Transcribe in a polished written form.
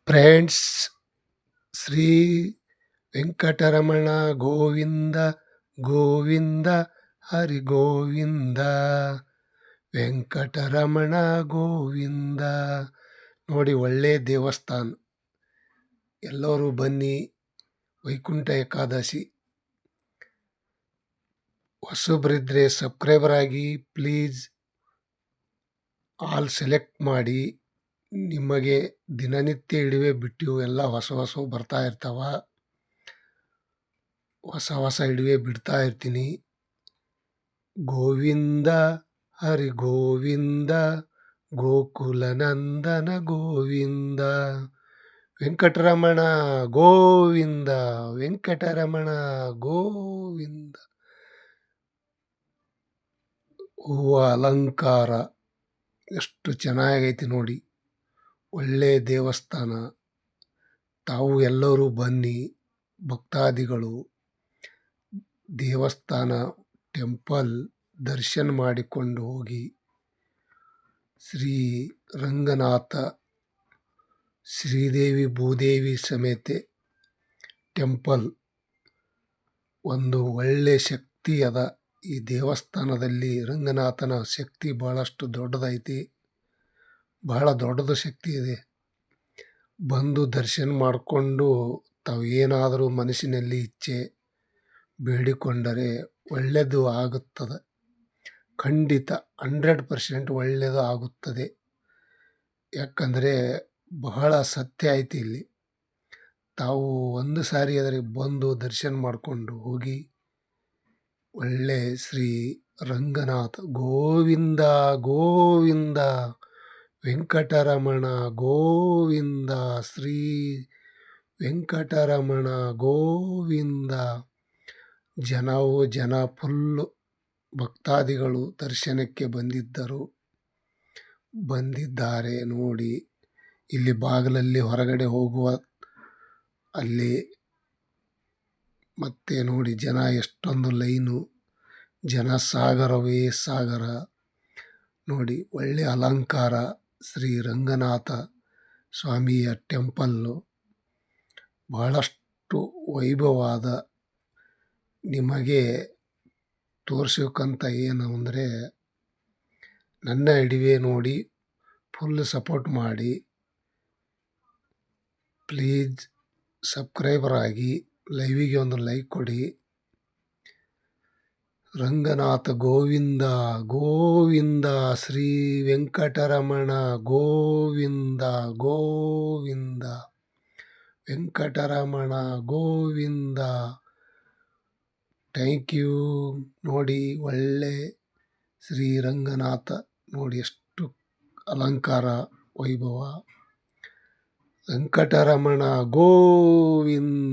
Friends, Shri Venkataramana Govinda Govinda ಹರಿ ಗೋವಿಂದ. ವೆಂಕಟರಮಣ ಗೋವಿಂದ. ನೋಡಿ, ಒಳ್ಳೆ ದೇವಸ್ಥಾನ. ಎಲ್ಲರೂ ಬನ್ನಿ. ವೈಕುಂಠ ಏಕಾದಶಿ. ಹೊಸಬ್ರಿದ್ರೆ ಸಬ್ಸ್ಕ್ರೈಬರ್ ಆಗಿ ಪ್ಲೀಸ್. ಆಲ್ ಸೆಲೆಕ್ಟ್ ಮಾಡಿ. ನಿಮಗೆ ದಿನನಿತ್ಯ ಇಡುವೆ ಬಿಟ್ಟು ಎಲ್ಲ ಹೊಸ ಬರ್ತಾ ಇರ್ತಾವ. ಹೊಸ ಇಡುವೆ ಬಿಡ್ತಾ ಇರ್ತೀನಿ. ಗೋವಿಂದ ಹರಿ ಗೋವಿಂದ ಗೋಕುಲ ನಂದನ ಗೋವಿಂದ. ವೆಂಕಟರಮಣ ಗೋವಿಂದ ವೆಂಕಟರಮಣ ಗೋವಿಂದ. ಹೂವ ಅಲಂಕಾರ ಎಷ್ಟು ಚೆನ್ನಾಗೈತಿ ನೋಡಿ. ಒಳ್ಳೆ ದೇವಸ್ಥಾನ. ತಾವು ಎಲ್ಲರೂ ಬನ್ನಿ. ಭಕ್ತಾದಿಗಳು ದೇವಸ್ಥಾನ ಟೆಂಪಲ್ ದರ್ಶನ ಮಾಡಿಕೊಂಡು ಹೋಗಿ. ಶ್ರೀ ರಂಗನಾಥ ಶ್ರೀದೇವಿ ಭೂದೇವಿ ಸಮೇತ ಟೆಂಪಲ್. ಒಂದು ಒಳ್ಳೆ ಶಕ್ತಿ ಅದ ಈ ದೇವಸ್ಥಾನದಲ್ಲಿ. ರಂಗನಾಥನ ಶಕ್ತಿ ಬಹಳಷ್ಟು ದೊಡ್ಡದೈತಿ. ಬಹಳ ದೊಡ್ಡದು ಶಕ್ತಿ ಇದೆ. ಬಂದು ದರ್ಶನ ಮಾಡಿಕೊಂಡು ತಾವು ಏನಾದರೂ ಮನಸ್ಸಿನಲ್ಲಿ ಇಚ್ಛೆ ಬೇಡಿಕೊಂಡರೆ ಒಳ್ಳೆಯದು ಆಗುತ್ತದೆ. ಖಂಡಿತ 100% ಒಳ್ಳೆಯದು ಆಗುತ್ತದೆ. ಯಾಕಂದರೆ ಬಹಳ ಸತ್ಯ ಐತಿ ಇಲ್ಲಿ. ತಾವು ಒಂದು ಸಾರಿ ಆದರೆ ಬಂದು ದರ್ಶನ ಮಾಡಿಕೊಂಡು ಹೋಗಿ. ಒಳ್ಳೆ ಶ್ರೀ ರಂಗನಾಥ ಗೋವಿಂದ ಗೋವಿಂದ ವೆಂಕಟರಮಣ ಗೋವಿಂದ. ಶ್ರೀ ವೆಂಕಟರಮಣ ಗೋವಿಂದ. ಜನ ಫುಲ್ಲು ಭಕ್ತಾದಿಗಳು ದರ್ಶನಕ್ಕೆ ಬಂದಿದ್ದಾರೆ ನೋಡಿ. ಇಲ್ಲಿ ಬಾಗಿಲಲ್ಲಿ ಹೊರಗಡೆ ಹೋಗುವ ಅಲ್ಲಿ ಮತ್ತೆ ನೋಡಿ ಜನ ಎಷ್ಟೊಂದು ಲೈನು. ಜನ ಸಾಗರವೇ ಸಾಗರ ನೋಡಿ. ಒಳ್ಳೆ ಅಲಂಕಾರ. ಶ್ರೀ ರಂಗನಾಥ ಸ್ವಾಮಿಯ ಟೆಂಪಲ್ಲು ಬಹಳಷ್ಟು ವೈಭವವಾದ. ನಿಮಗೆ ತೋರಿಸೋಕ್ಕಂತ ಏನು ಅಂದರೆ ನನ್ನ ಇಡುವೆ ನೋಡಿ ಫುಲ್ ಸಪೋರ್ಟ್ ಮಾಡಿ. ಪ್ಲೀಸ್ ಸಬ್ಸ್ಕ್ರೈಬರ್ ಆಗಿ. ಲೈವಿಗೆ ಒಂದು ಲೈಕ್ ಕೊಡಿ. ರಂಗನಾಥ ಗೋವಿಂದ ಗೋವಿಂದ. ಶ್ರೀ ವೆಂಕಟರಮಣ ಗೋವಿಂದ ಗೋವಿಂದ ವೆಂಕಟರಮಣ ಗೋವಿಂದ. Thank you. ನೋಡಿ ಒಳ್ಳೆ ಶ್ರೀ ರಂಗನಾಥ ನೋಡಿ ಎಷ್ಟು ಅಲಂಕಾರ ವೈಭವ. ವೆಂಕಟರಮಣ ಗೋವಿಂದ.